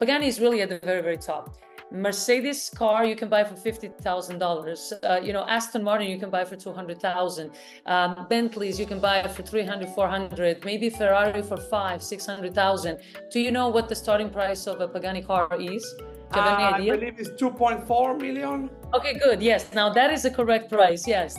Pagani is really at the very, very top. Mercedes car you can buy for $50,000. Aston Martin you can buy for $200,000. Bentleys you can buy for 300, 400. Maybe Ferrari for 500, 600,000. Do you know what the starting price of a Pagani car is? Do you have any idea? I believe it's 2.4 million. Okay, good. Yes. Now that is the correct price. Yes.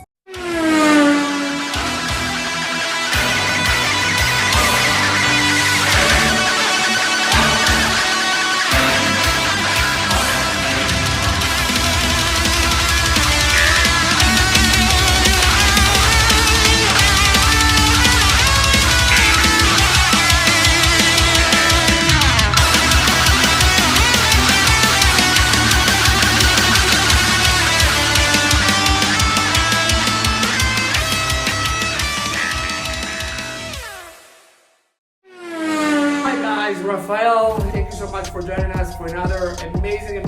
Rafael, thank you so much for joining us for another amazing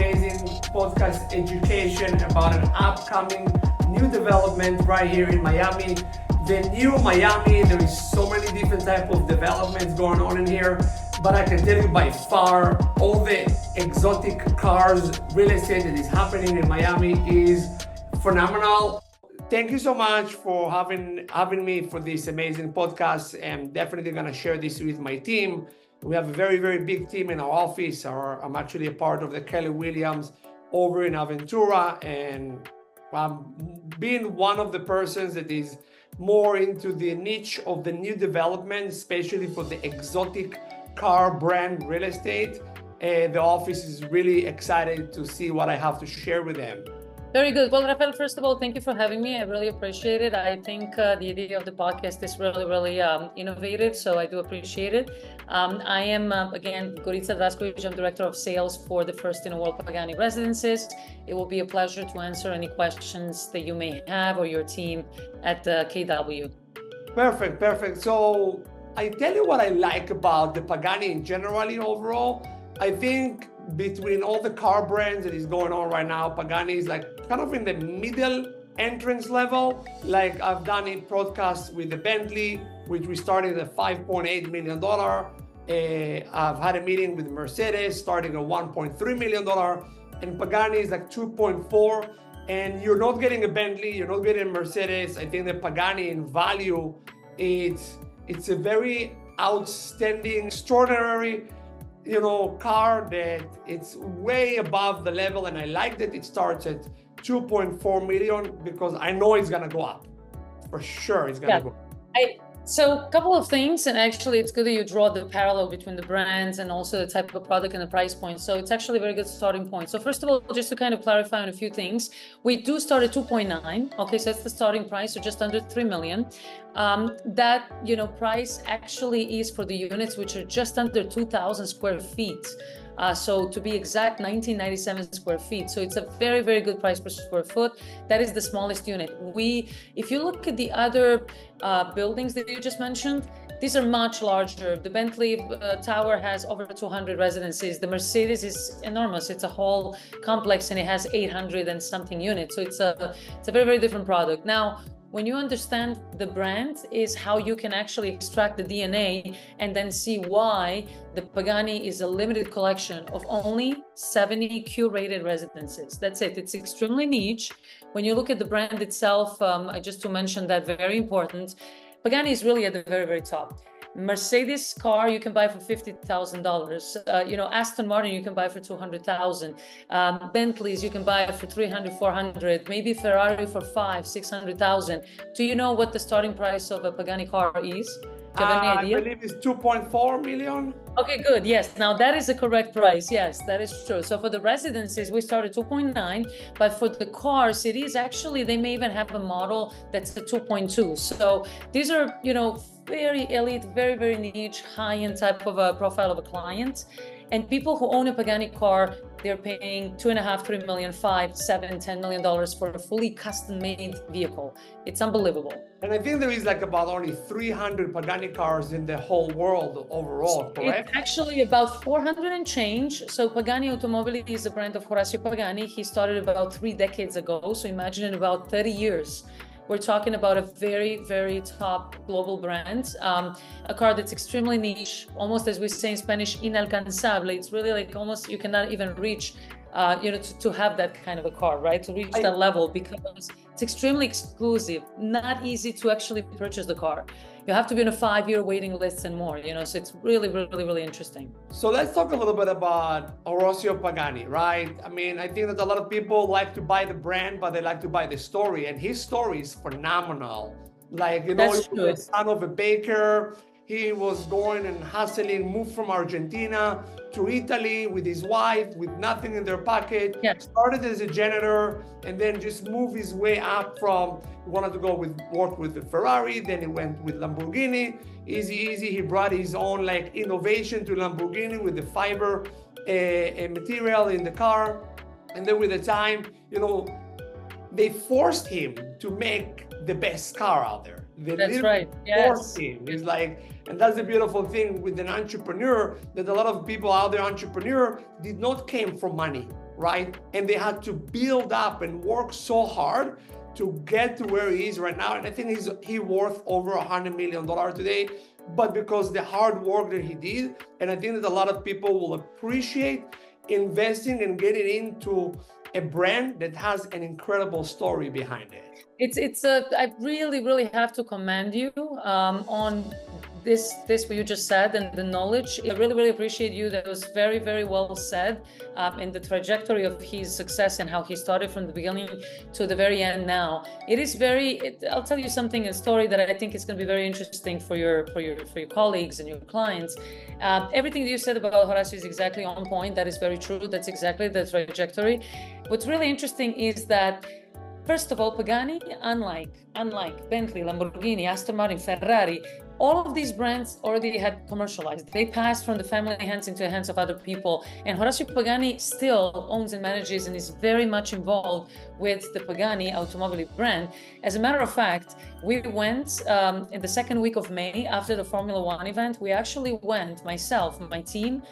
podcast education about an upcoming new development right here in Miami. The new Miami, there is so many different type of developments going on in here, but I can tell you by far all the exotic cars real estate that is happening in Miami is phenomenal. Thank you so much for having me for this amazing podcast. I'm definitely going to share this with my team. We have a very, very big team in our office. I'm actually a part of the Kelly Williams over in Aventura, and I'm being one of the persons that is more into the niche of the new development, especially for the exotic car brand real estate. The office is really excited to see what I have to share with them. Very good. Well, Rafael, first of all, thank you for having me. I really appreciate it. I think the idea of the podcast is really innovative, so I do appreciate it. I am, again, Gorica Draskovic. I'm Director of Sales for the first in the world Pagani Residences. It will be a pleasure to answer any questions that you may have or your team at KW. Perfect. So I tell you what I like about the Pagani in generally overall. I think between all the car brands that is going on right now, Pagani is like kind of in the middle entrance level. Like I've done a podcast with the Bentley, which we started at $5.8 million. I've had a meeting with Mercedes starting at $1.3 million, and Pagani is like 2.4. And you're not getting a Bentley, you're not getting a Mercedes. I think the Pagani in value, it's a very outstanding, extraordinary car that it's way above the level, and I like that it starts at 2.4 million because I know it's gonna go up. For sure it's gonna go. So a couple of things, and actually it's good that you draw the parallel between the brands and also the type of product and the price point. So it's actually a very good starting point. So first of all, just to kind of clarify on a few things, we do start at 2.9. Okay, so that's the starting price, so just under 3 million. That price actually is for the units which are just under 2,000 square feet. So to be exact, 1997 square feet. So it's a very, very good price per square foot. That is the smallest unit. If you look at the other buildings that you just mentioned, these are much larger. The Bentley Tower has over 200 residences. The Mercedes is enormous. It's a whole complex and it has 800 and something units. So it's a very, very different product. Now, when you understand the brand is how you can actually extract the DNA and then see why the Pagani is a limited collection of only 70 curated residences. That's it. It's extremely niche. When you look at the brand itself, just to mention that, very important, Pagani is really at the very, very top. Mercedes car you can buy for $50,000. Aston Martin you can buy for $200,000. Bentleys you can buy for 300, 400. Maybe Ferrari for 500, 600,000. Do you know what the starting price of a Pagani car is? Do you have any idea? I believe it's 2.4 million. Okay, good. Yes. Now that is the correct price. Yes, that is true. So for the residences, we started 2.9, but for the cars, it is actually, they may even have a model that's the 2.2. So these are, very elite, very, very niche, high-end type of a profile of a client. And people who own a Pagani car, they're paying $2.5, $3 million, $5, $7, $10 million for a fully custom-made vehicle. It's unbelievable. And I think there is like about only 300 Pagani cars in the whole world overall, correct? It's actually about 400 and change. So Pagani Automotive is the brand of Horacio Pagani. He started about 3 decades ago. So imagine in about 30 years. we're talking about a very, very top global brand, a car that's extremely niche, almost as we say in Spanish, inalcanzable. It's really like almost you cannot even reach, to have that kind of a car, right? To reach that level, because it's extremely exclusive, not easy to actually purchase the car. You have to be on a 5-year waiting list and more, so it's really, really, really interesting. So let's talk a little bit about Horacio Pagani, right? I mean, I think that a lot of people like to buy the brand, but they like to buy the story, and his story is phenomenal. Like, he was the son of a baker. He was going and hustling, moved from Argentina to Italy with his wife, with nothing in their pocket. Yeah. Started as a janitor, and then just moved his way up from, he wanted to go work with the Ferrari, then he went with Lamborghini. Easy, he brought his own like innovation to Lamborghini with the fiber material in the car. And then with the time, they forced him to make the best car out there. That's right. Yes. Forced him. It's like, and that's the beautiful thing with an entrepreneur, that a lot of people out there, entrepreneur, did not came from money, right? And they had to build up and work so hard to get to where he is right now. And I think he's worth over $100 million today, but because the hard work that he did. And I think that a lot of people will appreciate investing and getting into a brand that has an incredible story behind it. I really, really have to commend you on this what you just said, and the knowledge. I really, really appreciate you. That was very, very well said, in the trajectory of his success and how he started from the beginning to the very end now. It is I'll tell you something, a story that I think is going to be very interesting for your colleagues and your clients. Everything that you said about Horacio is exactly on point. That is very true. That's exactly the trajectory. What's really interesting is that, first of all, Pagani, unlike Bentley, Lamborghini, Aston Martin, Ferrari, all of these brands already had commercialized. They passed from the family hands into the hands of other people. And Horacio Pagani still owns and manages and is very much involved with the Pagani automobile brand. As a matter of fact, we went in the second week of May after the Formula One event. We actually went, myself, my team,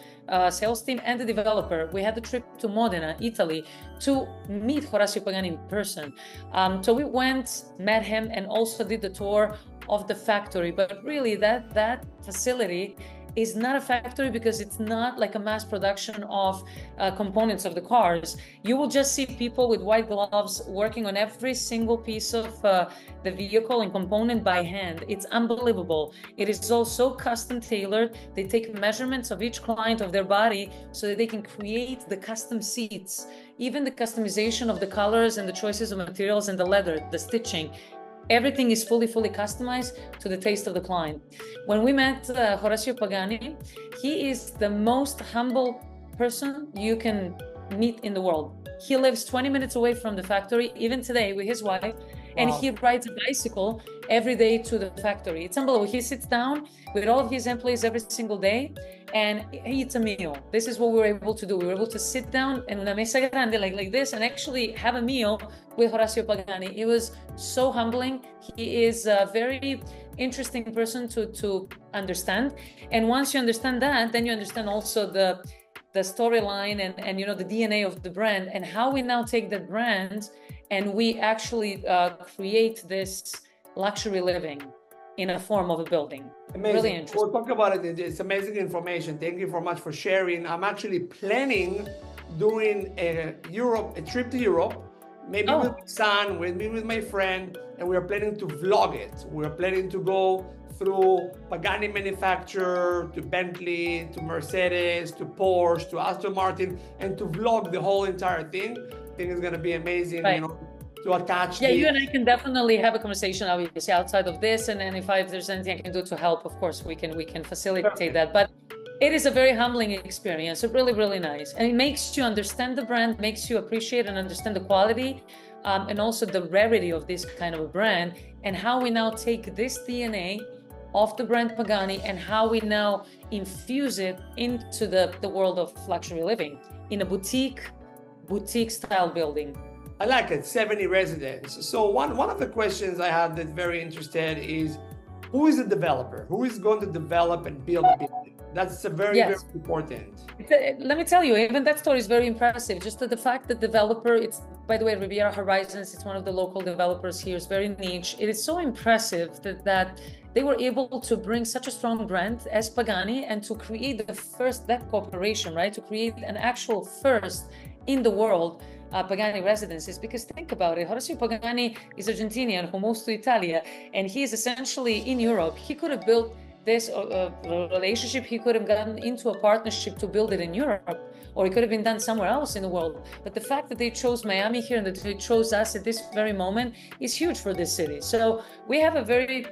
sales team, and the developer. We had the trip to Modena, Italy, to meet Horacio Pagani in person. So we went, met him, and also did the tour of the factory. But really, that facility is not a factory, because it's not like a mass production of components of the cars. You will just see people with white gloves working on every single piece of the vehicle and component by hand. It's unbelievable. It is all so custom tailored. They take measurements of each client of their body so that they can create the custom seats, even the customization of the colors and the choices of materials and the leather, the stitching. Everything is fully customized to the taste of the client. When we met Horacio Pagani, he is the most humble person you can meet in the world. He lives 20 minutes away from the factory, even today, with his wife, and he rides a bicycle every day to the factory. It's unbelievable. He sits down with all of his employees every single day and he eats a meal. This is what we were able to do. We were able to sit down in una mesa grande like this and actually have a meal with Horacio Pagani. It was so humbling. He is a very interesting person to understand. And once you understand that, then you understand also the storyline and the DNA of the brand, and how we now take that brand and we actually create this luxury living in a form of a building. Amazing. Really interesting. We'll talk about it. It's amazing information. Thank you very much for sharing. I'm actually planning doing a trip to Europe, maybe with my son, maybe with my friend, and we are planning to vlog it. We're planning to go through Pagani manufacturer, to Bentley, to Mercedes, to Porsche, to Aston Martin, and to vlog the whole entire thing. I think it's going to be amazing, right, to attach. Yeah, you and I can definitely have a conversation, obviously, outside of this, and if there's anything I can do to help, of course, we can facilitate that. But it is a very humbling experience. It's really, really nice, and it makes you understand the brand, makes you appreciate and understand the quality, and also the rarity of this kind of a brand, and how we now take this DNA of the brand Pagani and how we now infuse it into the world of luxury living in a boutique style building. I like it, 70 residents. So one of the questions I have that's very interested is, who is the developer? Who is going to develop and build the building? That's a very, Yes. very important. Let me tell you, even that story is very impressive. Just the fact that developer, it's, by the way, Riviera Horizons, it's one of the local developers here, it's very niche. It is so impressive that they were able to bring such a strong brand as Pagani and to create the first, that cooperation, right? To create an actual first in the world, Pagani Residences, because think about it, Horacio Pagani is Argentinian who moves to Italia, and he is essentially in Europe. He could have built this relationship, he could have gotten into a partnership to build it in Europe, or it could have been done somewhere else in the world. But the fact that they chose Miami here and that they chose us at this very moment is huge for this city. So we have a very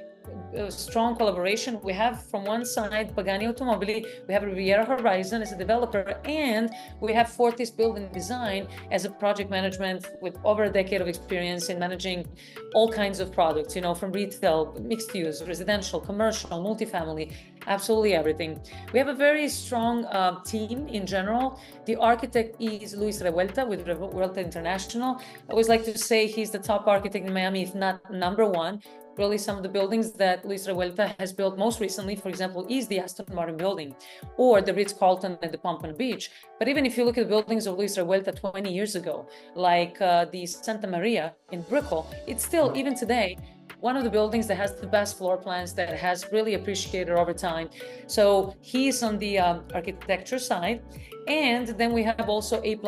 strong collaboration. We have from one side Pagani Automobili, we have Riviera Horizon as a developer, and we have Fortis Building Design as a project management with over a decade of experience in managing all kinds of products, you know, from retail, mixed use, residential, commercial, multifamily, absolutely everything. We have a very strong team in general. The architect is Luis Revuelta with Revuelta International. I always like to say he's the top architect in Miami, if not number one. Really, some of the buildings that Luis Revuelta has built most recently, for example, is the Aston Martin building or the Ritz-Carlton at the Pompano Beach. But even if you look at the buildings of Luis Revuelta 20 years ago, like the Santa Maria in Brickell, it's still, even today, one of the buildings that has the best floor plans, that has really appreciated over time. So he's on the architecture side. And then we have also A++,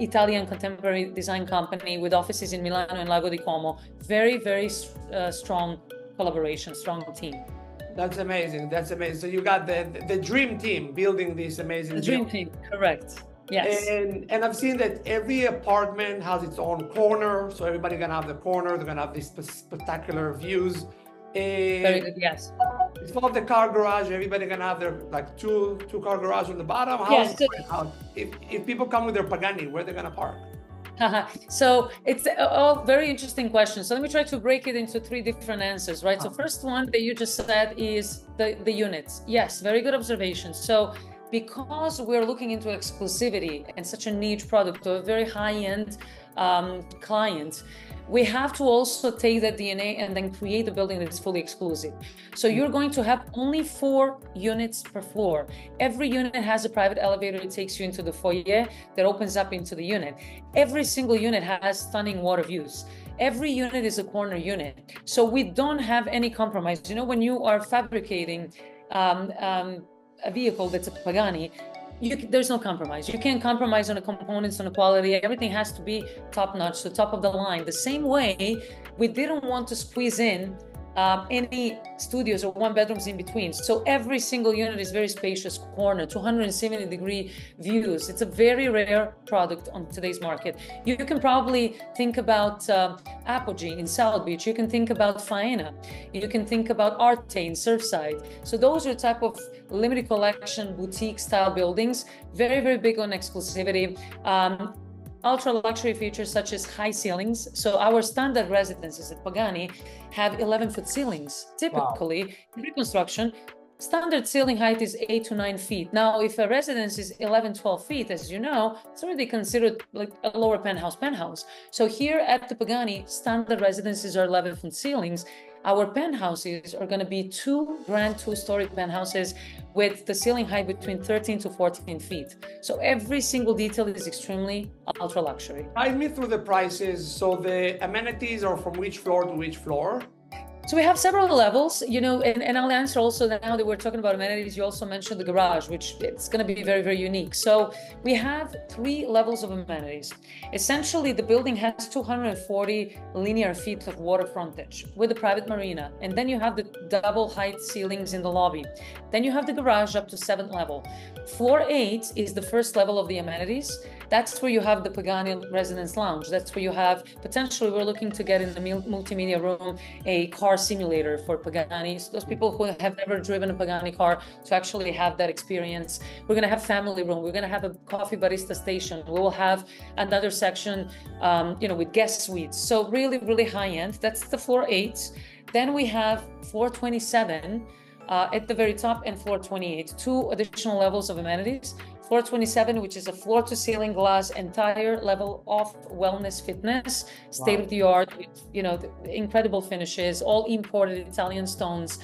Italian contemporary design company with offices in Milano and Lago di Como. Very, very strong collaboration, strong team. That's amazing. That's amazing. So you got the dream team building this amazing. The dream team, correct. Yes. And I've seen that every apartment has its own corner. So everybody's gonna have the corner. They're gonna have these spectacular views. Very good. Yes. It's called the car garage. Everybody gonna have their like two car garage on the bottom. Yes. If people come with their Pagani, where they're gonna park? So it's all very interesting questions. So let me try to break it into three different answers, right? So first one that you just said is the units. Yes, very good observation. So because we're looking into exclusivity and such a niche product to a very high-end client, we have to also take that DNA and then create a building that is fully exclusive. So you're going to have only 4 units per floor. Every unit has a private elevator that takes you into the foyer that opens up into the unit. Every single unit has stunning water views. Every unit is a corner unit. So we don't have any compromise. You know, when you are fabricating a vehicle that's a Pagani, there's no compromise. You can't compromise on the components, on the quality. Everything has to be top notch, so top of the line. The same way, we didn't want to squeeze in any studios or one bedrooms in between. So every single unit is very spacious corner, 270-degree views. It's a very rare product on today's market. You can probably think about Apogee in South Beach. You can think about Faena. You can think about Arte in Surfside. So those are type of limited collection boutique style buildings, very, very big on exclusivity. Ultra luxury features such as high ceilings. So our standard residences at Pagani have 11-foot ceilings. Typically, in reconstruction, standard ceiling height is 8 to 9 feet. Now, if a residence is 11, 12 feet, as you know, it's already considered like a lower penthouse. So here at the Pagani, standard residences are 11-foot ceilings. Our penthouses are going to be 2 grand 2-story penthouses with the ceiling height between 13 to 14 feet. So every single detail is extremely ultra luxury. Guide me through the prices. So the amenities are from which floor to which floor? So we have several levels, you know, and I'll answer also that now that we're talking about amenities, you also mentioned the garage, which it's going to be very, very unique. So we have 3 levels of amenities. Essentially, the building has 240 linear feet of water frontage with a private marina. And then you have the double height ceilings in the lobby. Then you have the garage up to 7th level. Floor 8 is the first level of the amenities. That's where you have the Pagani Residence Lounge. That's where you have, potentially, we're looking to get in the multimedia room, a car simulator for Pagani. So those people who have never driven a Pagani car to actually have that experience. We're going to have family room. We're going to have a coffee barista station. We will have another section, you know, with guest suites. So really, really high end. That's the floor 8. Then we have floor 27. At the very top and floor 28, 2 additional levels of amenities. floor 27, which is a floor to ceiling glass, entire level of wellness fitness, state of the art, with, you know, the incredible finishes, all imported Italian stones.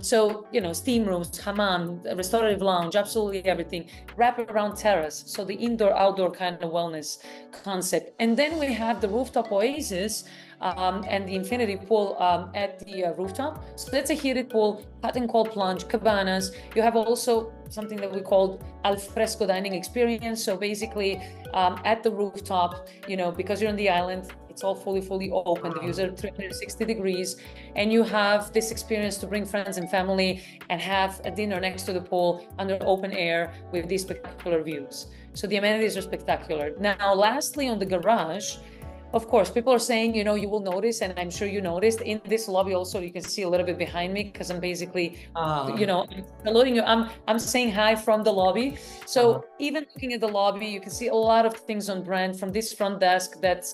So, you know, steam rooms, hammam, restorative lounge, absolutely everything. Wrap around terrace, so the indoor outdoor kind of wellness concept. And then we have the rooftop oasis, and the infinity pool at the rooftop. So that's a heated pool, hot and cold plunge, cabanas. You have also something that we call al fresco dining experience. So basically at the rooftop, you know, because you're on the island, it's all fully open. The views are 360 degrees, and you have this experience to bring friends and family and have a dinner next to the pool under open air with these spectacular views. So the amenities are spectacular. Now, lastly, on the garage, of course, people are saying, you know, you will notice, and I'm sure you noticed in this lobby also, you can see a little bit behind me because I'm basically, you know, saluting you. I'm saying hi from the lobby. So even looking at the lobby, you can see a lot of things on brand from this front desk that's,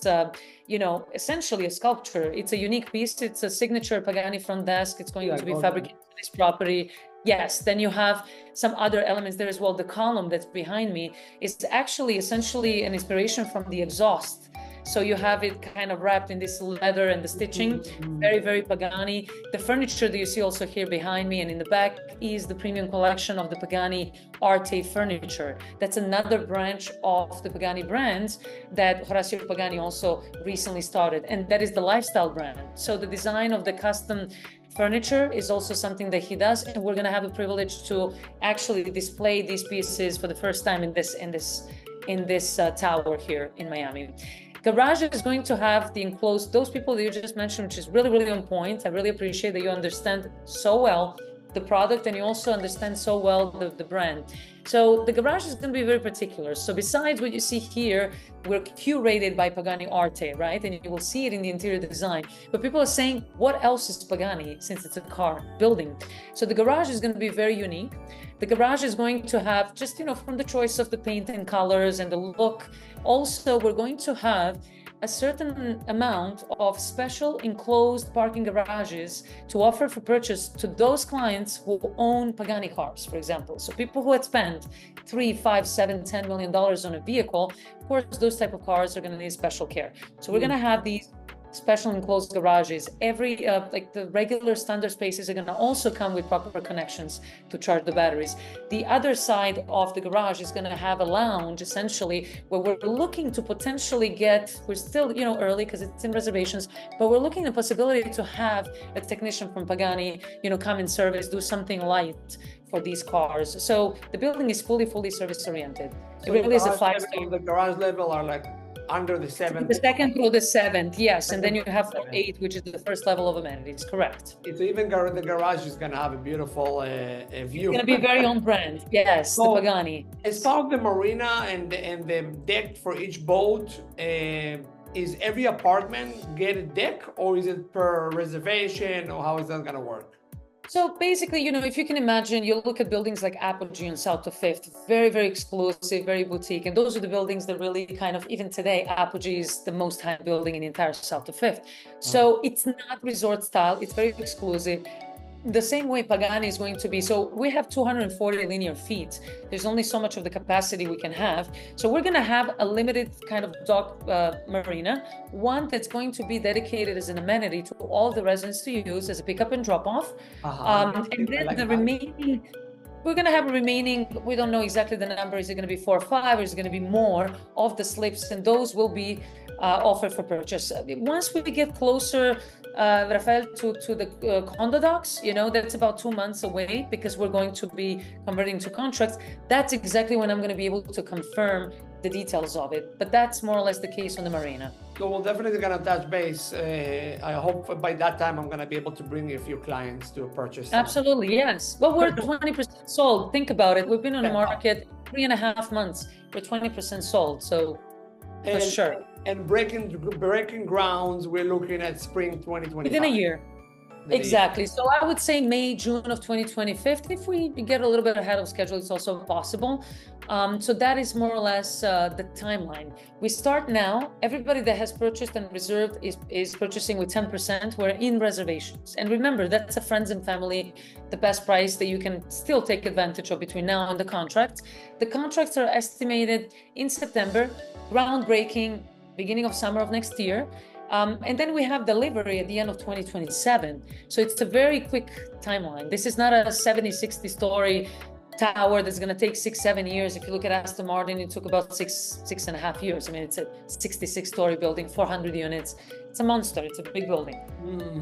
you know, essentially a sculpture. It's a unique piece. It's a signature Pagani front desk. It's going to be fabricated on this property. Yes, then you have some other elements there as well. The column that's behind me is actually essentially an inspiration from the exhaust. So you have it kind of wrapped in this leather and the stitching, very Pagani. The furniture that you see also here behind me and in the back is the premium collection of the Pagani Arte furniture. That's another branch of the Pagani brand that Horacio Pagani also recently started, and that is the lifestyle brand. So the design of the custom furniture is also something that he does, and we're going to have the privilege to actually display these pieces for the first time in this tower here in Miami. Garage is going to have the enclosed, those people that you just mentioned, which is really on point. I really appreciate that you understand so well the product and you also understand so well the brand. So the garage is going to be very particular. So besides what you see here, we're curated by Pagani Arte, right? And you will see it in the interior design. But people are saying, what else is Pagani since it's a car building? So the garage is going to be very unique. The garage is going to have just, you know, from the choice of the paint and colors and the look. Also, we're going to have a certain amount of special enclosed parking garages to offer for purchase to those clients who own Pagani cars, for example. So people who had spent $3, $5, $7, $10 million on a vehicle, of course, those type of cars are going to need special care. So we're going to have these special enclosed garages. Every like the regular standard spaces are going to also come with proper connections to charge the batteries. The other side of the garage is going to have a lounge, essentially, where we're looking to potentially get, we're still, you know, early because it's in reservations, but we're looking at the possibility to have a technician from Pagani, you know, come in service, do something light for these cars. So the building is fully service oriented. So it really is a 5-star. The garage level are like under the 7th. The second through the 7th, yes, and then you have 8, which is the first level of amenities. Correct. It's even the garage is going to have a beautiful view. It's going to be very on brand. Yes, so, the Pagani. As part of the marina and the deck for each boat, is every apartment get a deck, or is it per reservation, or how is that going to work? So basically, you know, if you can imagine, you look at buildings like Apogee on South of 5th, very exclusive, very boutique. And those are the buildings that really kind of, even today, Apogee is the most high building in the entire South of 5th. So it's not resort style, it's very exclusive. The same way Pagani is going to be. So we have 240 linear feet. There's only so much of the capacity we can have. So we're going to have a limited kind of dock marina, one that's going to be dedicated as an amenity to all the residents to use as a pickup and drop off. And then the remaining, we're going to have a remaining, we don't know exactly the number. Is it going to be 4 or 5, or is it going to be more of the slips? And those will be offered for purchase. Once we get closer, Rafael, to the condo docks, you know, that's about 2 months away because we're going to be converting to contracts. That's exactly when I'm going to be able to confirm the details of it. But that's more or less the case on the marina. So we're definitely going to touch base. I hope by that time I'm going to be able to bring a few clients to purchase. Absolutely, yes. Well, we're 20% sold. Think about it. We've been on the market 3.5 months. We're 20% sold. So for sure. And breaking grounds, we're looking at spring 2025. Within a year. Exactly. So I would say May, June of 2025. If we get a little bit ahead of schedule, it's also possible. So that is more or less the timeline. We start now. Everybody that has purchased and reserved is purchasing with 10%. We're in reservations. And remember, that's a friends and family, the best price that you can still take advantage of between now and the contract. The contracts are estimated in September, groundbreaking, beginning of summer of next year. And then we have delivery at the end of 2027. So it's a very quick timeline. This is not a 70, 60 story tower that's going to take 6-7 years. If you look at Aston Martin, it took about 6.5 years. I mean, it's a 66-story building, 400 units. It's a monster. It's a big building.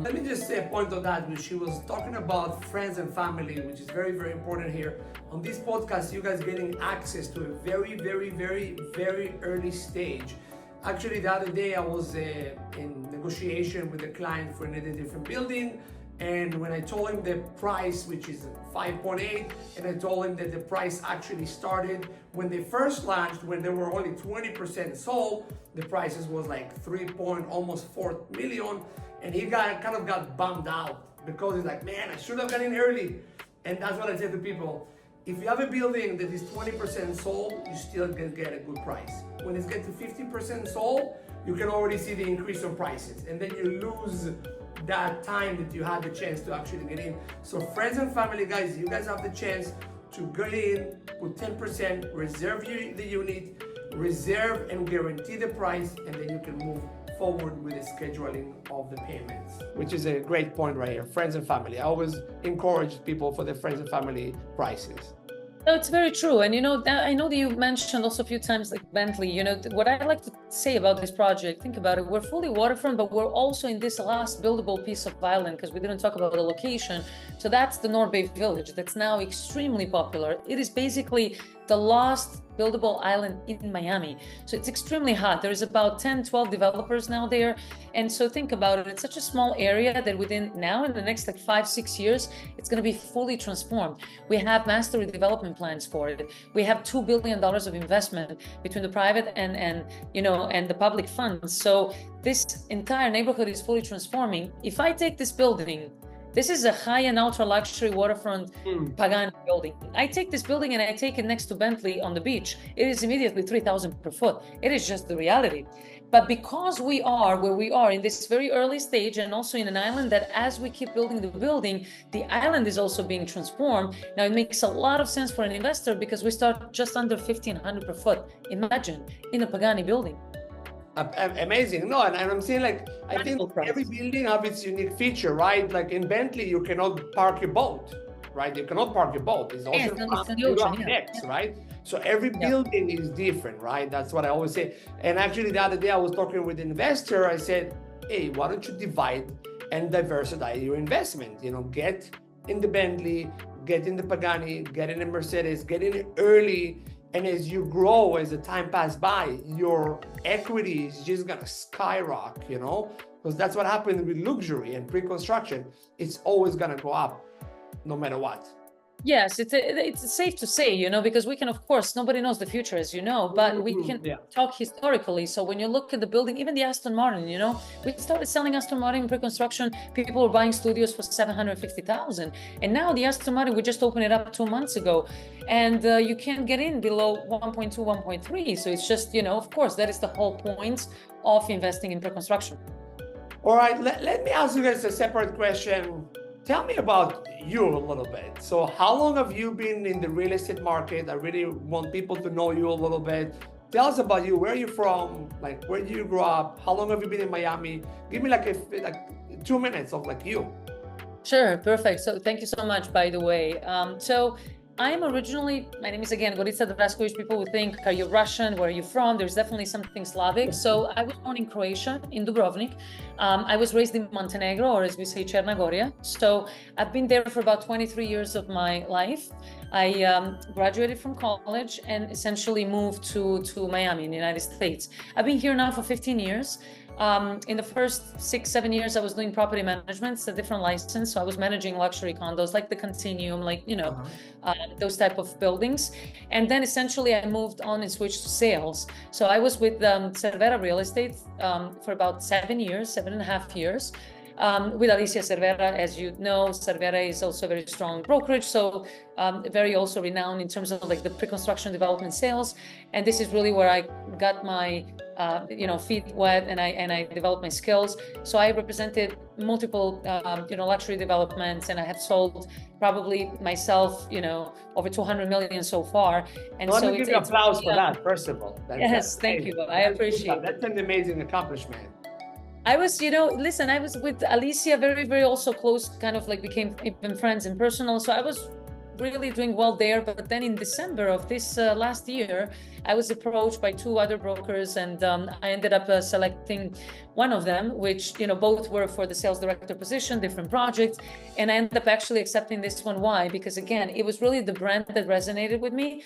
Let me just say a point on that. She was talking about friends and family, which is very, very important here. On this podcast, you guys getting access to a very, very, very, very early stage. Actually, the other day I was in negotiation with a client for a different building, and when I told him the price, which is 5.8, and I told him that the price actually started when they first launched, when they were only 20% sold, the prices was like almost 4 million, and he kind of got bummed out because he's like, man, I should have got in early. And that's what I said to people. If you have a building that is 20% sold, you still can get a good price. When it's get to 50% sold, you can already see the increase of prices. And then you lose that time that you had the chance to actually get in. So friends and family, guys, you guys have the chance to get in, put 10%, reserve the unit, reserve and guarantee the price, and then you can move forward with the scheduling of the payments, which is a great point right here. Friends and family. I always encourage people for their friends and family prices. No, it's very true. And, I know that you mentioned also a few times like Bentley, what I like to say about this project, think about it, we're fully waterfront, but we're also in this last buildable piece of island because we didn't talk about the location. So that's the North Bay Village that's now extremely popular. It is basically the last buildable island in Miami. So it's extremely hot. There's about 10, 12 developers now there. And so think about it. It's such a small area that within now in the next like 5-6 years, it's going to be fully transformed. We have master development plans for it. We have $2 billion of investment between the private and the public funds. So this entire neighborhood is fully transforming. If I take this building, this is a high-end, ultra-luxury waterfront Pagani building. I take this building and I take it next to Bentley on the beach. It is immediately 3,000 per foot. It is just the reality. But because we are where we are in this very early stage and also in an island that as we keep building the building, the island is also being transformed. Now it makes a lot of sense for an investor because we start just under 1,500 per foot. Imagine in a Pagani building. Amazing. No, and I'm saying I think every building have its unique feature, right? Like in Bentley, you cannot park your boat, right? You cannot park your boat. It's also decks, right? So every building is different, right? That's what I always say. And actually the other day I was talking with an investor. I said, hey, why don't you divide and diversify your investment? Get in the Bentley, get in the Pagani, get in the Mercedes, get in early. And as you grow, as the time passes by, your equity is just gonna skyrocket, because that's what happens with luxury and pre-construction. It's always gonna go up, no matter what. Yes, it's safe to say, because we can, of course, nobody knows the future, as you know, but we can talk historically. So when you look at the building, even the Aston Martin, we started selling Aston Martin in pre-construction. People were buying studios for $750,000. And now the Aston Martin, we just opened it up 2 months ago. And you can't get in below 1.2, 1.3. So it's just, of course, that is the whole point of investing in pre-construction. All right, let me ask you guys a separate question. Tell me about you a little bit. So how long have you been in the real estate market? I really want people to know you a little bit. Tell us about you. Where are you from? Where did you grow up? How long have you been in Miami? Give me like 2 minutes of you. Sure, perfect. So thank you so much, by the way. So I'm originally, my name is again Gorica Draskovic. People would think, are you Russian? Where are you from? There's definitely something Slavic. So I was born in Croatia, in Dubrovnik. I was raised in Montenegro, or as we say, Černa Gora. So I've been there for about 23 years of my life. I graduated from college and essentially moved to Miami in the United States. I've been here now for 15 years. In the first 6-7 years, I was doing property management. It's a different license. So I was managing luxury condos like the Continuum, those type of buildings. And then essentially I moved on and switched to sales. So I was with Cervera Real Estate for about 7.5 years. with Alicia Cervera. As you know, Cervera is also a very strong brokerage, so very also renowned in terms of like the pre-construction development sales. And this is really where I got my feet wet, and I developed my skills. So I represented multiple luxury developments, and I have sold probably myself over 200 million so far. And so it's applause for that, first of all. Yes, thank you. I appreciate that. That's an amazing accomplishment. I was, listen, I was with Alicia very, very also close, kind of like became even friends and personal. So I was really doing well there. But then in December of this last year, I was approached by two other brokers, and I ended up selecting one of them, which, both were for the sales director position, different projects. And I ended up actually accepting this one. Why? Because again, it was really the brand that resonated with me.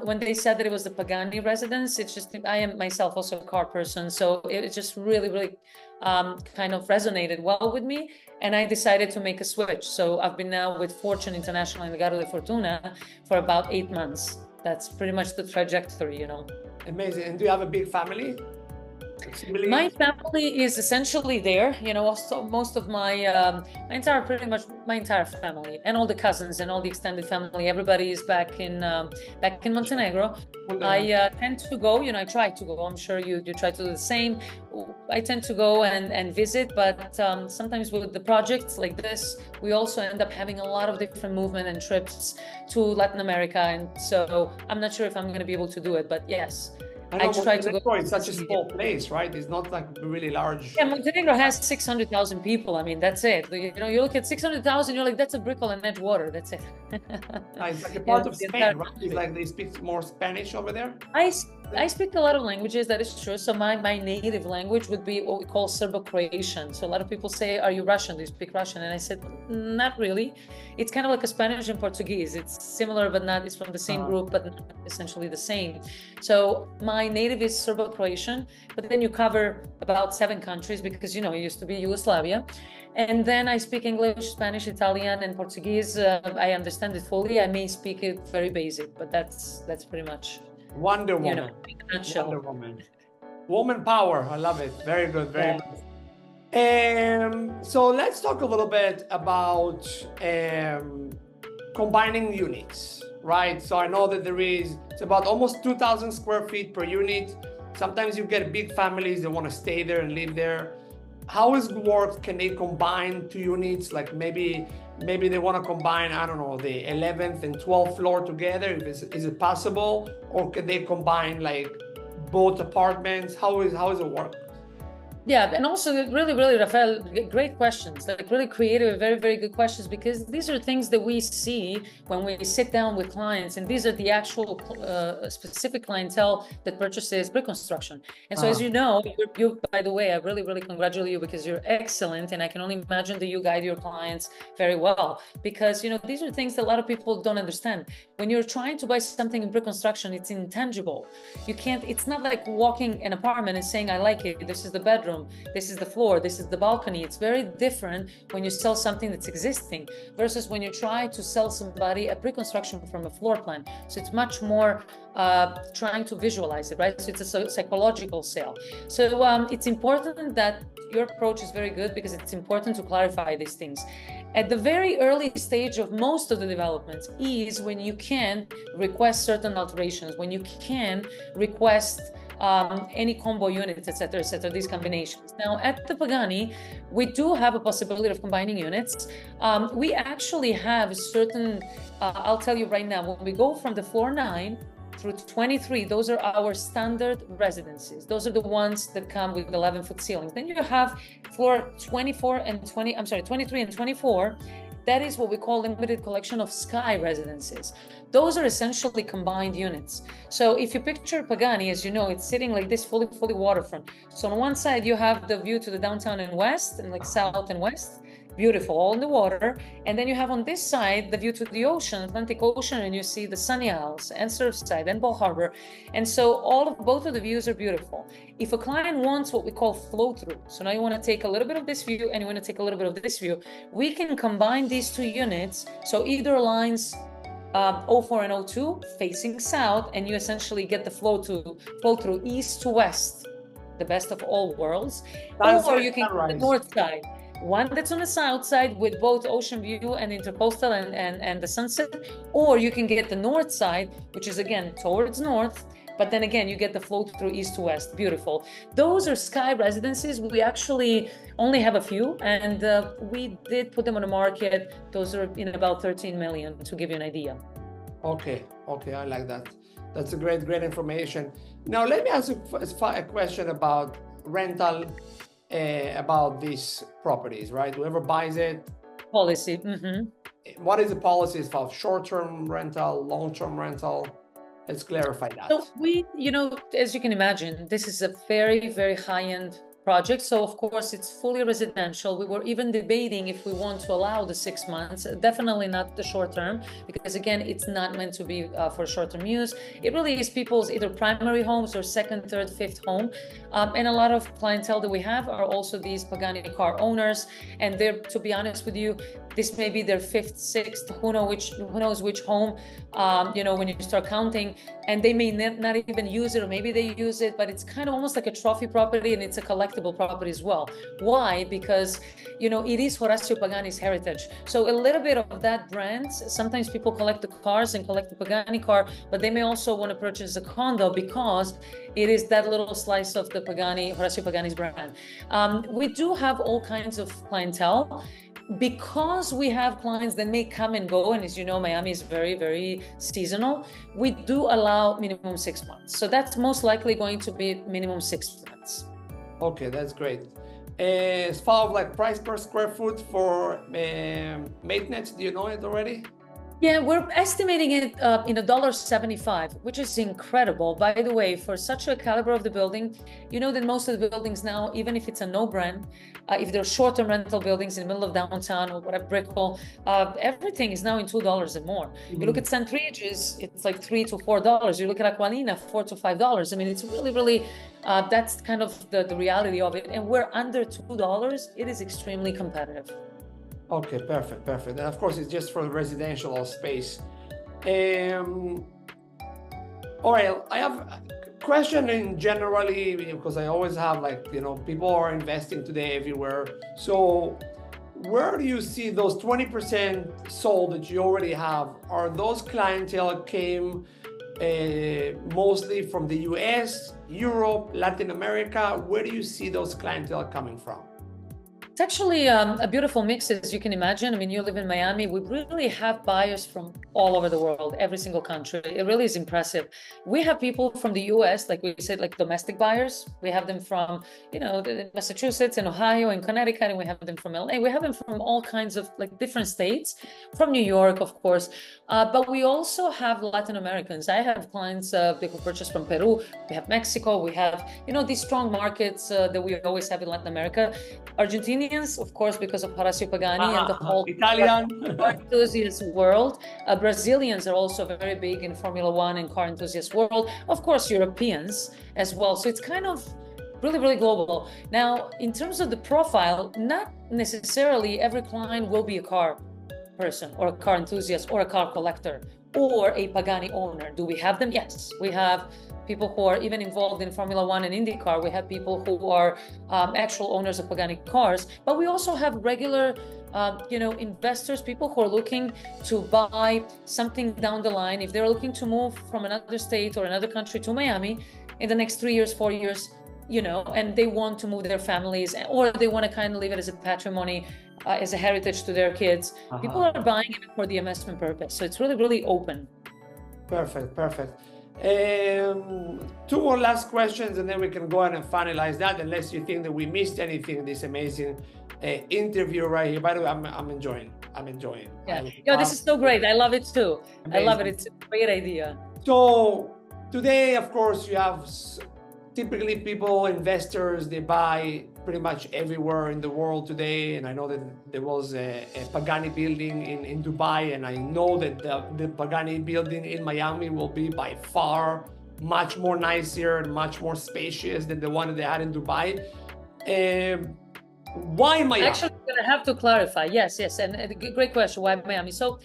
When they said that it was the Pagani Residence, it's just, I am myself also a car person. So it just really, really kind of resonated well with me. And I decided to make a switch. So I've been now with Fortune International and Legado de Fortuna for about 8 months. That's pretty much the trajectory, Amazing. And do you have a big family? My family is essentially there, also most of my entire family, and all the cousins and all the extended family, everybody is back in Montenegro. I tend to go, I try to go, I'm sure you try to do the same. I tend to go and visit, but sometimes with the projects like this, we also end up having a lot of different movement and trips to Latin America. And so I'm not sure if I'm going to be able to do it, but yes. I try to go. It's such a small place, right? It's not like really large. Yeah, Montenegro has 600,000 people. I mean, that's it. You look at 600,000, you're like, that's a brick on Edgewater. That's it. It's like a part of Spain, right? It's like they speak more Spanish over there. I speak a lot of languages, that is true. So my native language would be what we call Serbo-Croatian. So a lot of people say, are you Russian? Do you speak Russian? And I said, not really. It's kind of like a Spanish and Portuguese. It's similar, but not, it's from the same group, but not essentially the same. So my native is Serbo-Croatian, but then you cover about 7 countries because, it used to be Yugoslavia. And then I speak English, Spanish, Italian, and Portuguese. I understand it fully. I may speak it very basic, but that's pretty much. Wonder Woman. Wonder Woman. Woman power. I love it. Very good. Very good. So let's talk a little bit about combining units, right? So I know that it's about almost 2,000 square feet per unit. Sometimes you get big families that want to stay there and live there. How is it work? Can they combine 2 units? Like maybe they want to combine, I don't know, the 11th and 12th floor together. Is it possible? Or can they combine like both apartments? How is it work? Yeah, and also really, really, Rafael, great questions, like really creative, very, very good questions, because these are things that we see when we sit down with clients, and these are the actual specific clientele that purchases pre-construction. And so as you know, you, by the way, I really, really congratulate you because you're excellent, and I can only imagine that you guide your clients very well, because, these are things that a lot of people don't understand. When you're trying to buy something in pre-construction, it's intangible. It's not like walking an apartment and saying, I like it, this is the bedroom, this is the floor, this is the balcony. It's very different when you sell something that's existing versus when you try to sell somebody a pre-construction from a floor plan. So it's much more trying to visualize it, right? So it's a psychological sale. So it's important that your approach is very good because it's important to clarify these things. At the very early stage of most of the developments is when you can request certain alterations, when you can request any combo units, etc., these combinations. Now at the Pagani, we do have a possibility of combining units. We actually have certain, I'll tell you right now, when we go from the floor 9 through 23, those are our standard residences. Those are the ones that come with 11-foot ceilings. Then you have floor 23 and 24. That is what we call limited collection of sky residences. Those are essentially combined units. So if you picture Pagani, as you know, it's sitting like this, fully waterfront. So on one side, you have the view to the downtown and west, and like south and west, beautiful, all in the water. And then you have on this side, the view to the ocean, Atlantic Ocean, and you see the Sunny Isles and Surfside and Bal Harbor. And so both of the views are beautiful. If a client wants what we call flow through, so now you want to take a little bit of this view and you want to take a little bit of this view, we can combine these 2 units. So either lines 04 and 02 facing south, and you essentially get the flow through east to west, the best of all worlds. Or you can go to the north side. one that's on the south side with both ocean view and intercoastal and the sunset, or you can get the north side, which is again towards north, but then again you get the flow through east to west. Beautiful. Those are sky residences. We actually only have a few, and we did put them on the market. Those are in about 13 million, to give you an idea. Okay, I like that. That's a great information. Now let me ask you a question about rental, about these properties, right? Whoever buys it, Policy. What is the policies for short-term rental, long-term rental? Let's clarify that. So we, as you can imagine, this is a very, very high-end project. So of course it's fully residential. We were even debating if we want to allow the 6 months, definitely not the short term, because again, it's not meant to be for short-term use. It really is people's either primary homes or second, third, fifth home. And a lot of clientele that we have are also these Pagani car owners. And they're, to be honest with you, this may be their fifth, sixth, who knows which home, when you start counting, and they may not even use it, or maybe they use it, but it's kind of almost like a trophy property, and it's a collectible property as well. Why? Because, it is Horacio Pagani's heritage. So a little bit of that brand, sometimes people collect the cars and collect the Pagani car, but they may also want to purchase a condo because it is that little slice of the Horacio Pagani's brand. We do have all kinds of clientele, because we have clients that may come and go, and as you know, Miami is very, very seasonal. We do allow minimum 6 months. So that's most likely going to be minimum 6 months. Okay, that's great. As far as like price per square foot for maintenance, do you know it already? Yeah, we're estimating it in $1.75, which is incredible. By the way, for such a caliber of the building, you know that most of the buildings now, even if it's a no brand, if they're short-term rental buildings in the middle of downtown or whatever, brickle, everything is now in $2 and more. You look at St. Regis, it's like $3 to $4. You look at Aqualina, $4 to $5. I mean, it's really, really, that's kind of the reality of it. And we're under $2. It is extremely competitive. Okay, perfect. And of course, it's just for residential space. All right, I have a question in generally, because I always have people are investing today everywhere. So where do you see those 20% sold that you already have? Are those clientele came mostly from the US, Europe, Latin America? Where do you see those clientele coming from? It's actually a beautiful mix, as you can imagine. I mean, you live in Miami. We really have buyers from all over the world, every single country. It really is impressive. We have people from the US, like we said, like domestic buyers. We have them from, Massachusetts and Ohio and Connecticut, and we have them from LA. We have them from all kinds of different states, from New York, of course. But we also have Latin Americans. I have clients that who purchase from Peru. We have Mexico. We have, these strong markets that we always have in Latin America. Argentinians, of course, because of Horacio Pagani and the whole Italian car enthusiast world. Brazilians are also very big in Formula One and car enthusiast world. Of course, Europeans as well. So it's kind of really, really global. Now, in terms of the profile, not necessarily every client will be a car person or a car enthusiast or a car collector or a Pagani owner. Do we have them? Yes, we have people who are even involved in Formula One and IndyCar. We have people who are actual owners of Pagani cars, but we also have regular, investors, people who are looking to buy something down the line. If they're looking to move from another state or another country to Miami in the next 3 years, 4 years, and they want to move their families, or they want to kind of leave it as a patrimony, as a heritage to their kids. People are buying it for the investment purpose. So it's really, really open. Perfect. Two more last questions, and then we can go ahead and finalize that, unless you think that we missed anything in this amazing interview right here. By the way, I'm enjoying. Yeah, this is so great. I love it too. Amazing. I love it. It's a great idea. So today, of course, you have typically people, investors, they buy pretty much everywhere in the world today. And I know that there was a Pagani building in Dubai, and I know that the Pagani building in Miami will be by far much more nicer and much more spacious than the one that they had in Dubai. Why Miami? Actually, I'm going to have to clarify. Yes. And a great question. Why Miami? So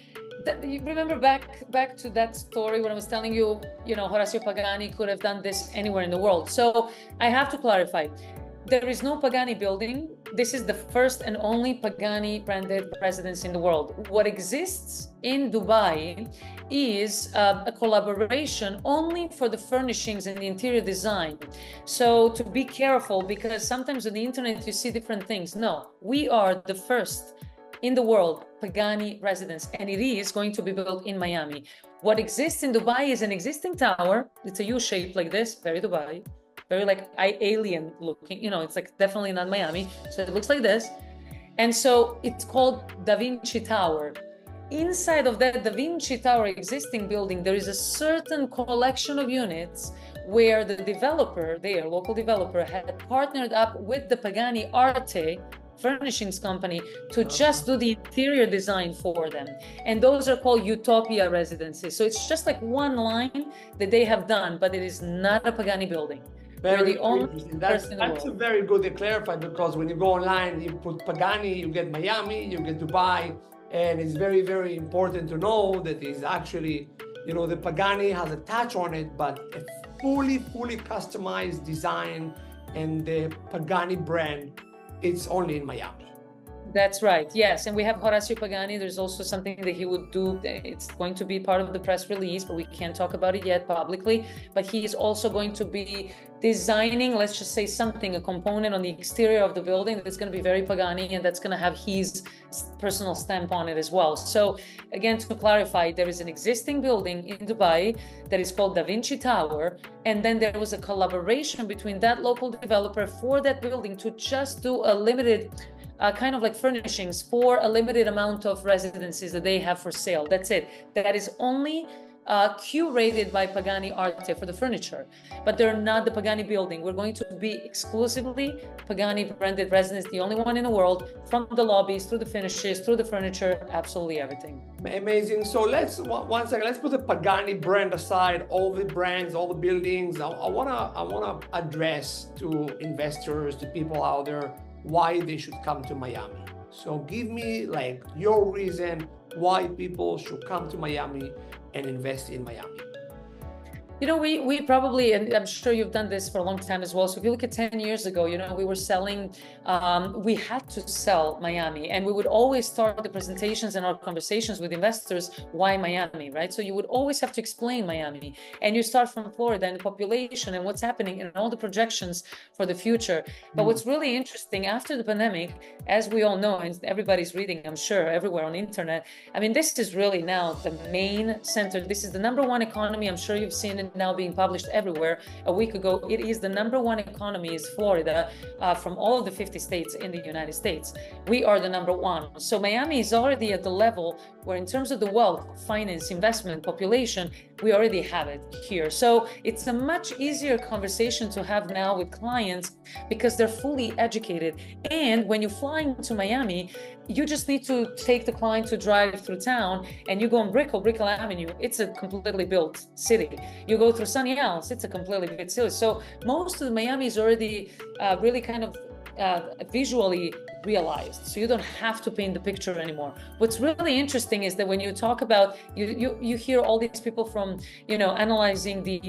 you remember back to that story when I was telling you, Horacio Pagani could have done this anywhere in the world. So I have to clarify. there is no Pagani building. This is the first and only Pagani branded residence in the world. What exists in Dubai is a collaboration only for the furnishings and the interior design. So to be careful, because sometimes on the internet you see different things. No, we are the first in the world Pagani residence, and it is going to be built in Miami. What exists in Dubai is an existing tower. It's a U shape like this, very Dubai, very like alien looking, it's like definitely not Miami. So it looks like this. And so it's called Da Vinci Tower. Inside of that Da Vinci Tower existing building, there is a certain collection of units where the developer, their local developer, had partnered up with the Pagani Arte furnishings company to just do the interior design for them. And those are called Utopia residences. So it's just like one line that they have done, but it is not a Pagani building. Very interesting. That's very good to clarify, because when you go online, you put Pagani, you get Miami, you get Dubai, and it's very, very important to know that it's actually, the Pagani has a touch on it, but a fully customized design, and the Pagani brand, it's only in Miami. That's right. Yes. And we have Horacio Pagani. There's also something that he would do. It's going to be part of the press release, but we can't talk about it yet publicly. But he is also going to be designing, let's just say something, a component on the exterior of the building that's going to be very Pagani, and that's going to have his personal stamp on it as well. So again, to clarify, there is an existing building in Dubai that is called Da Vinci Tower. And then there was a collaboration between that local developer for that building to just do a limited kind of like furnishings for a limited amount of residences that they have for sale. That's it. That is only curated by Pagani Arte for the furniture, but they're not the Pagani building. We're going to be exclusively Pagani branded residence, the only one in the world, from the lobbies, through the finishes, through the furniture, absolutely everything. Amazing. So let's put the Pagani brand aside, all the brands, all the buildings. I wanna address to investors, to people out there, why they should come to Miami. So give me like your reason why people should come to Miami and invest in Miami. We probably, and I'm sure you've done this for a long time as well. So if you look at 10 years ago, we were selling, we had to sell Miami, and we would always start the presentations and our conversations with investors, why Miami, right? So you would always have to explain Miami, and you start from Florida and the population and what's happening and all the projections for the future. But what's really interesting after the pandemic, as we all know, and everybody's reading, I'm sure, everywhere on the internet, this is really now the main center. This is the #1 economy. I'm sure you've seen it now being published everywhere. A week ago, it is the #1 economy is Florida, from all of the 50 states in the United States. We are the #1. So Miami is already at the level where, in terms of the wealth, finance, investment, population, we already have it here. So it's a much easier conversation to have now with clients because they're fully educated. And when you fly into Miami, you just need to take the client to drive through town, and you go on Brickell Avenue. It's a completely built city. You go through Sunny Isles. It's a completely built city. So most of the Miami is already really kind of visually realized, so you don't have to paint the picture anymore. What's really interesting is that when you talk about, you hear all these people from analyzing the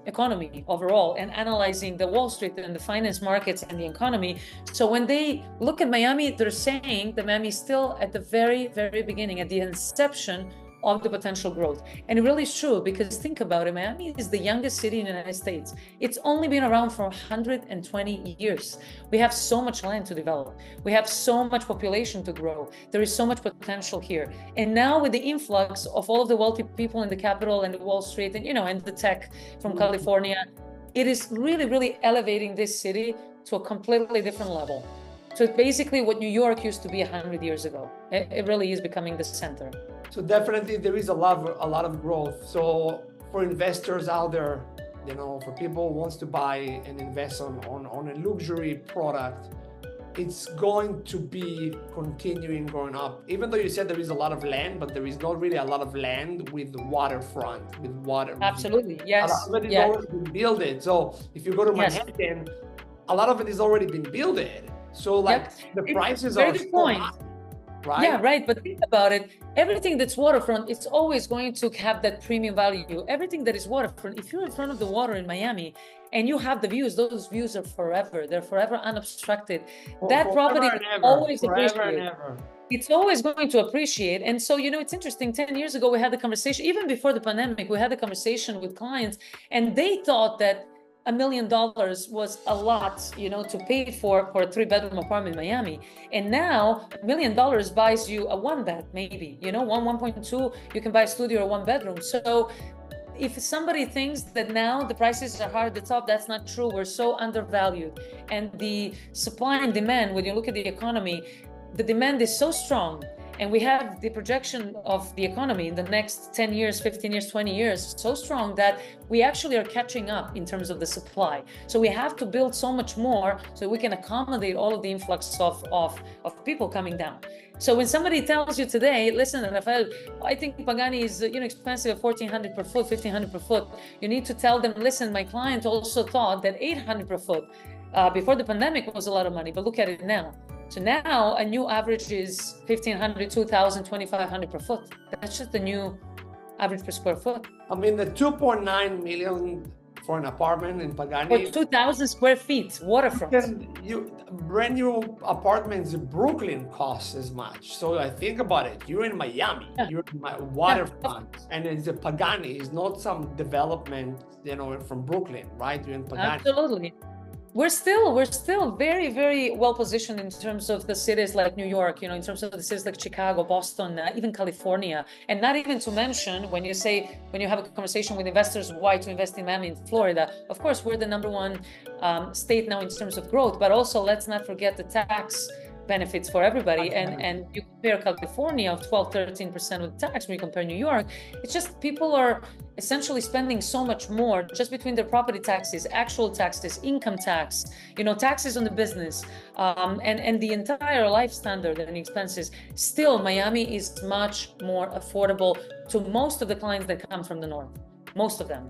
economy overall and analyzing the Wall Street and the finance markets and the economy. So when they look at Miami, they're saying that Miami is still at the very, very beginning, at the inception of the potential growth. And it really is true, because think about it, Miami is the youngest city in the United States. It's only been around for 120 years. We have so much land to develop. We have so much population to grow. There is so much potential here. And now with the influx of all of the wealthy people in the capital and the Wall Street and, and the tech from California, it is really, really elevating this city to a completely different level. So it's basically what New York used to be 100 years ago. It really is becoming the center. So definitely there is a lot of growth. So for investors out there, for people who wants to buy and invest on a luxury product, it's going to be continuing going up. Even though you said there is a lot of land, but there is not really a lot of land with waterfront, with water. Absolutely, yes. A lot of it is already been built. So if you go to Manhattan, a lot of it is already been built. So the prices are so high. right? Yeah, right. But think about it. Everything that's waterfront, it's always going to have that premium value. Everything that is waterfront, if you're in front of the water in Miami and you have the views, those views are forever. They're forever unobstructed. That property always appreciates. It's always going to appreciate. And so, it's interesting. 10 years ago, we had the conversation, even before the pandemic, we had the conversation with clients, and they thought that $1 million was a lot, to pay for a 3-bedroom apartment in Miami. And now $1 million buys you a 1-bed, maybe, 1.2, you can buy a studio or 1-bedroom. So if somebody thinks that now the prices are hard at the top, that's not true. We're so undervalued. And the supply and demand, when you look at the economy, the demand is so strong, and we have the projection of the economy in the next 10 years, 15 years, 20 years, so strong that we actually are catching up in terms of the supply. So we have to build so much more so we can accommodate all of the influx of people coming down. So when somebody tells you today, listen, Rafael, I think Pagani is expensive at $1,400 per foot, $1,500 per foot, you need to tell them, listen, my client also thought that $800 per foot before the pandemic was a lot of money, but look at it now. So now a new average is $1,500, $2,000, $2,500 per foot. That's just the new average per square foot. I mean, the 2.9 million for an apartment in Pagani. For 2,000 square feet, waterfront. Brand new apartments in Brooklyn costs as much. So I think about it. You're in Miami, you're in my waterfront, and it's a Pagani. It's not some development, from Brooklyn, right? You're in Pagani. Absolutely. We're still very, very well positioned in terms of the cities like New York, in terms of the cities like Chicago, Boston, even California. And not even to mention, when you have a conversation with investors, why to invest in Miami and Florida, of course, we're the number one state now in terms of growth, but also let's not forget the tax benefits for everybody. And you compare California of 12-13% of the tax when you compare New York, it's just people are essentially spending so much more just between their property taxes, actual taxes, income tax, taxes on the business, and the entire life standard and expenses. Still, Miami is much more affordable to most of the clients that come from the north, most of them.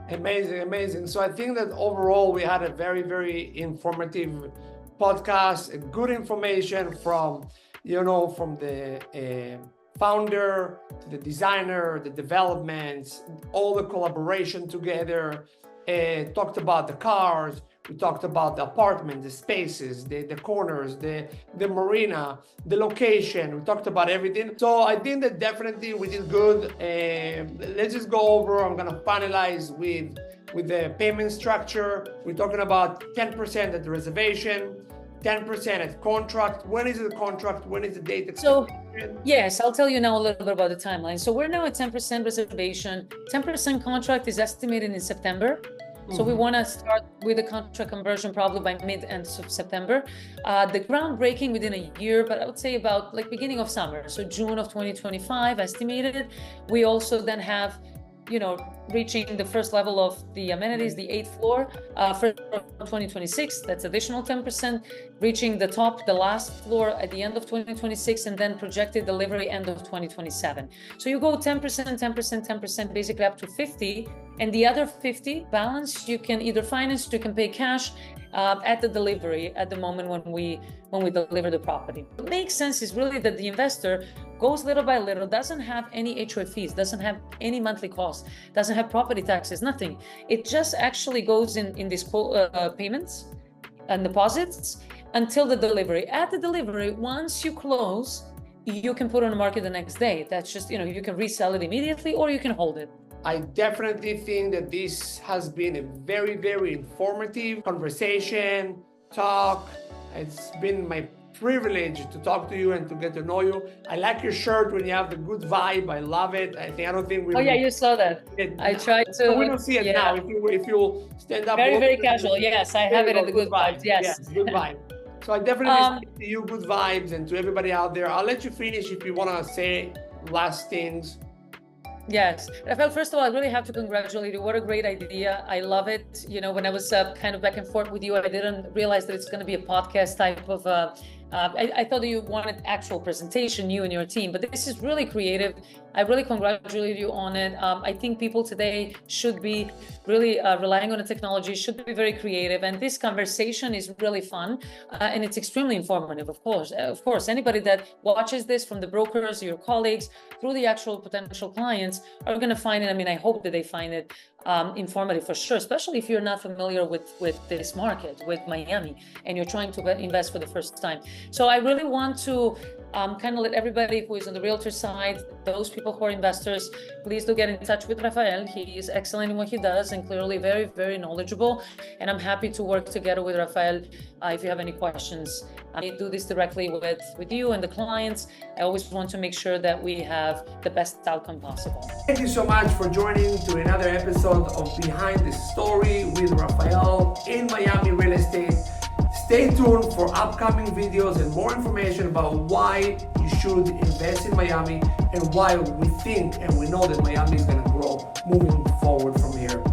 Amazing. So I think that overall we had a very, very informative podcast, good information from the founder to the designer, the developments, all the collaboration together. Talked about the cars, we talked about the apartment, the spaces, the corners, the marina, the location. We talked about everything. So I think that definitely we did good. Let's just go over. I'm gonna finalize with the payment structure. We're talking about 10% at the reservation, 10% at contract. When is the contract? When is the date? So yes, I'll tell you now a little bit about the timeline. So we're now at 10% reservation. 10% contract is estimated in September. So we want to start with the contract conversion probably by mid-end of September. The groundbreaking within a year, but I would say about beginning of summer. So June of 2025 estimated. We also then have reaching the first level of the amenities, the 8th floor, for 2026, that's additional 10%, reaching the last floor at the end of 2026, and then projected delivery end of 2027. So you go 10%, 10%, 10%, basically up to 50, and the other 50 balance, you can either finance, you can pay cash at the delivery, at the moment when we deliver the property. What makes sense is really that the investor goes little by little, doesn't have any HOA fees, doesn't have any monthly costs, doesn't have property taxes, nothing. It just actually goes in these payments and deposits until the delivery. At the delivery, once you close, you can put it on the market the next day. That's just, you can resell it immediately or you can hold it. I definitely think that this has been a very, very informative conversation, talk. It's been my privilege to talk to you and to get to know you. I like your shirt when you have the good vibe. I love it. I don't think we. Oh yeah, you saw that. I tried to. So we don't see it now. If you stand up. Very casual. Yes, I have it in the good vibes. Yes, good vibe. So I definitely say to you good vibes, and to everybody out there. I'll let you finish if you want to say last things. Yes, Rafael, first of all, I really have to congratulate you. What a great idea. I love it. When I was kind of back and forth with you, I didn't realize that it's going to be a podcast type of I thought that you wanted actual presentation, you and your team, but this is really creative. I really congratulate you on it. I think people today should be really relying on the technology, should be very creative, and this conversation is really fun, and it's extremely informative, of course. Of course, anybody that watches this, from the brokers, your colleagues, through the actual potential clients, are going to find it. I mean, I hope that they find it informative for sure, especially if you're not familiar with this market, with Miami, and you're trying to invest for the first time. So I really want to kind of let everybody who is on the realtor side, those people who are investors, please do get in touch with Rafael. He is excellent in what he does and clearly very, very knowledgeable. And I'm happy to work together with Rafael if you have any questions. I do this directly with you and the clients. I always want to make sure that we have the best outcome possible. Thank you so much for joining to another episode of Behind the Story with Rafael in Miami Real Estate. Stay tuned for upcoming videos and more information about why you should invest in Miami and why we think and we know that Miami is going to grow moving forward from here.